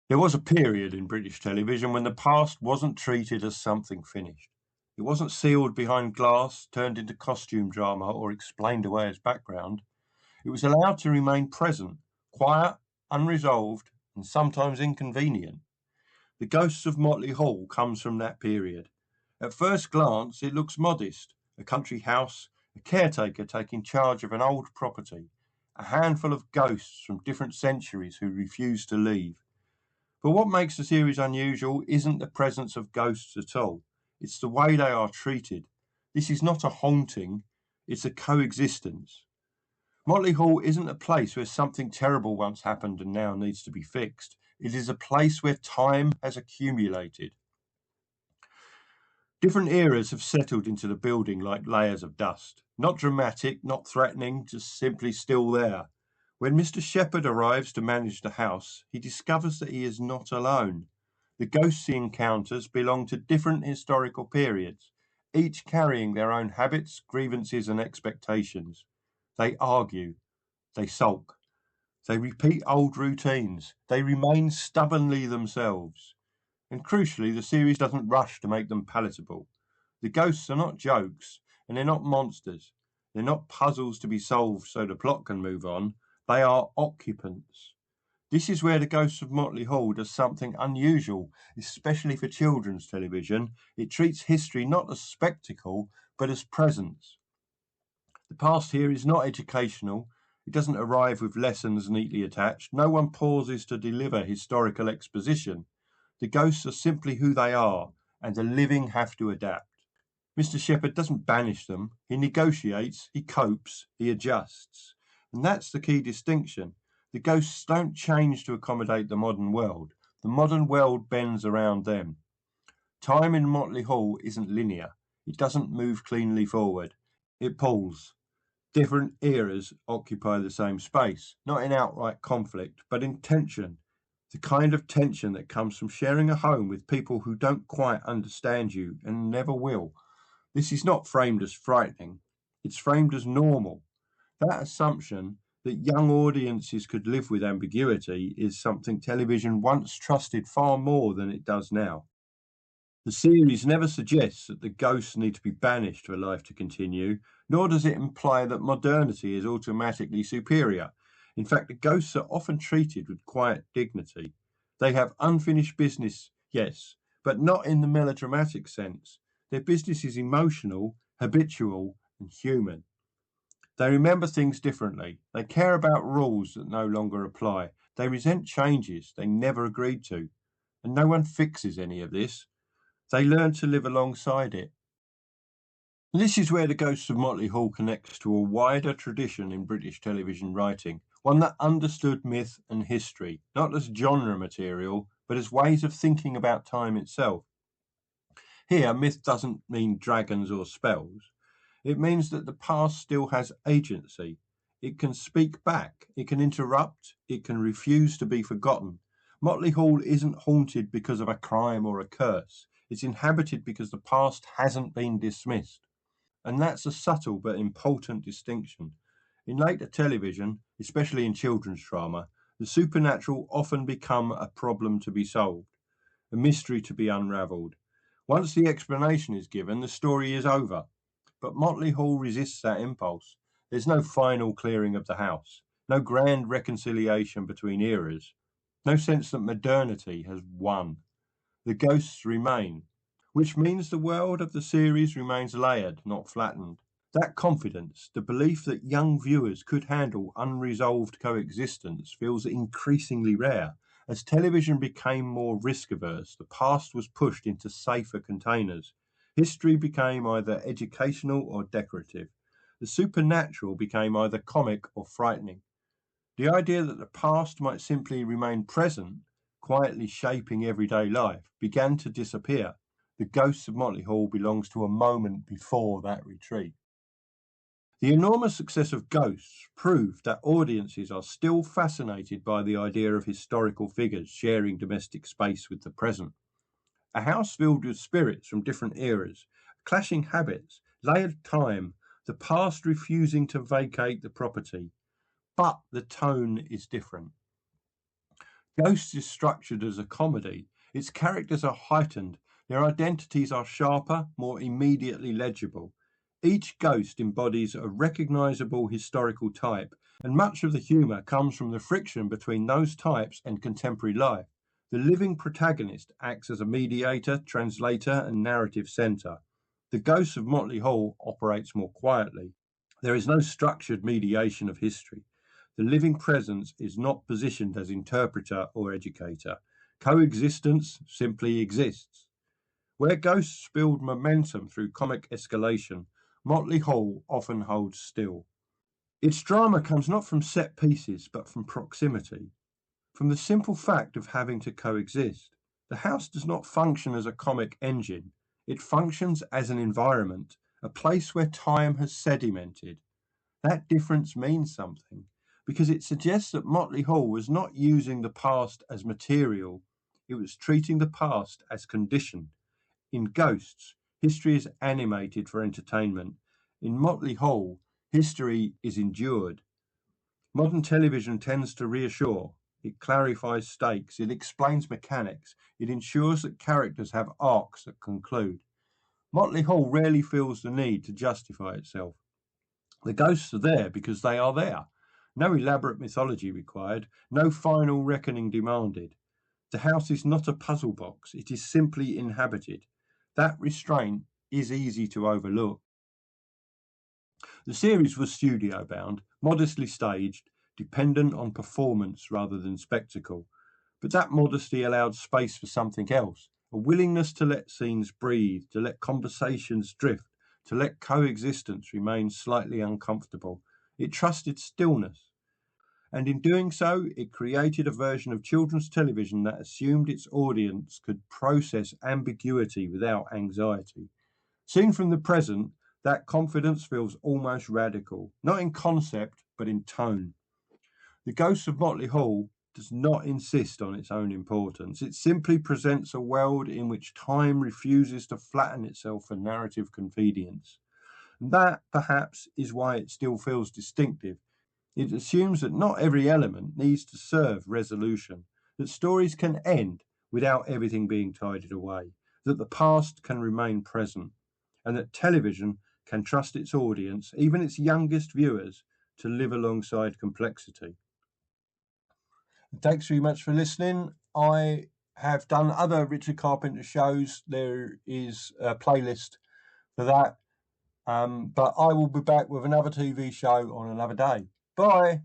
There was a period in British television when the past wasn't treated as something finished. It wasn't sealed behind glass, turned into costume drama, or explained away as background. It was allowed to remain present, quiet, unresolved, and sometimes inconvenient. The Ghosts of Motley Hall comes from that period. At first glance, it looks modest: a country house, a caretaker taking charge of an old property, a handful of ghosts from different centuries who refuse to leave. But what makes the series unusual isn't the presence of ghosts at all. It's the way they are treated. This is not a haunting, it's a coexistence. Motley Hall isn't a place where something terrible once happened and now needs to be fixed. It is a place where time has accumulated. Different eras have settled into the building like layers of dust. Not dramatic, not threatening, just simply still there. When Mr. Shepherd arrives to manage the house, he discovers that he is not alone. The ghosts he encounters belong to different historical periods, each carrying their own habits, grievances, and expectations. They argue, they sulk, they repeat old routines, they remain stubbornly themselves. And crucially, the series doesn't rush to make them palatable. The ghosts are not jokes, and they're not monsters. They're not puzzles to be solved so the plot can move on. They are occupants. This is where the Ghosts of Motley Hall does something unusual, especially for children's television. It treats history not as spectacle, but as presence. The past here is not educational. It doesn't arrive with lessons neatly attached. No one pauses to deliver historical exposition. The ghosts are simply who they are, and the living have to adapt. Mr. Shepherd doesn't banish them. He negotiates, he copes, he adjusts. And that's the key distinction. The ghosts don't change to accommodate the modern world. The modern world bends around them. Time in Motley Hall isn't linear. It doesn't move cleanly forward. It pulls. Different eras occupy the same space, not in outright conflict, but in tension. The kind of tension that comes from sharing a home with people who don't quite understand you and never will. This is not framed as frightening. It's framed as normal. That assumption that young audiences could live with ambiguity is something television once trusted far more than it does now. The series never suggests that the ghosts need to be banished for life to continue, nor does it imply that modernity is automatically superior. In fact, the ghosts are often treated with quiet dignity. They have unfinished business, yes, but not in the melodramatic sense. Their business is emotional, habitual, and human. They remember things differently. They care about rules that no longer apply. They resent changes they never agreed to. And no one fixes any of this. They learn to live alongside it. And this is where the Ghosts of Motley Hall connects to a wider tradition in British television writing, one that understood myth and history, not as genre material, but as ways of thinking about time itself. Here, myth doesn't mean dragons or spells. It means that the past still has agency. It can speak back, it can interrupt, it can refuse to be forgotten. Motley Hall isn't haunted because of a crime or a curse. It's inhabited because the past hasn't been dismissed. And that's a subtle but important distinction. In later television, especially in children's drama, the supernatural often become a problem to be solved, a mystery to be unravelled. Once the explanation is given, the story is over. But Motley Hall resists that impulse. There's no final clearing of the house, no grand reconciliation between eras, no sense that modernity has won. The ghosts remain, which means the world of the series remains layered, not flattened. That confidence, the belief that young viewers could handle unresolved coexistence, feels increasingly rare. As television became more risk-averse, the past was pushed into safer containers. History became either educational or decorative. The supernatural became either comic or frightening. The idea that the past might simply remain present, quietly shaping everyday life, began to disappear. The Ghosts of Motley Hall belongs to a moment before that retreat. The enormous success of Ghosts proved that audiences are still fascinated by the idea of historical figures sharing domestic space with the present. A house filled with spirits from different eras, clashing habits, layered time, the past refusing to vacate the property. But the tone is different. Ghosts is structured as a comedy. Its characters are heightened. Their identities are sharper, more immediately legible. Each ghost embodies a recognisable historical type, and much of the humour comes from the friction between those types and contemporary life. The living protagonist acts as a mediator, translator, and narrative centre. The Ghosts of Motley Hall operates more quietly. There is no structured mediation of history. The living presence is not positioned as interpreter or educator. Coexistence simply exists. Where ghosts build momentum through comic escalation, Motley Hall often holds still. Its drama comes not from set pieces, but from proximity, from the simple fact of having to coexist. The house does not function as a comic engine. It functions as an environment, a place where time has sedimented. That difference means something, because it suggests that Motley Hall was not using the past as material, it was treating the past as condition. In Ghosts, history is animated for entertainment. In Motley Hall, history is endured. Modern television tends to reassure. It clarifies stakes. It explains mechanics. It ensures that characters have arcs that conclude. Motley Hall rarely feels the need to justify itself. The ghosts are there because they are there. No elaborate mythology required. No final reckoning demanded. The house is not a puzzle box. It is simply inhabited. That restraint is easy to overlook. The series was studio-bound, modestly staged, dependent on performance rather than spectacle. But that modesty allowed space for something else, a willingness to let scenes breathe, to let conversations drift, to let coexistence remain slightly uncomfortable. It trusted stillness. And in doing so, it created a version of children's television that assumed its audience could process ambiguity without anxiety. Seen from the present, that confidence feels almost radical, not in concept, but in tone. The Ghosts of Motley Hall does not insist on its own importance. It simply presents a world in which time refuses to flatten itself for narrative convenience. And that, perhaps, is why it still feels distinctive. It assumes that not every element needs to serve resolution, that stories can end without everything being tidied away, that the past can remain present, and that television can trust its audience, even its youngest viewers, to live alongside complexity. Thanks very much for listening. I have done other Richard Carpenter shows. There is a playlist for that. But I will be back with another TV show on another day. Bye.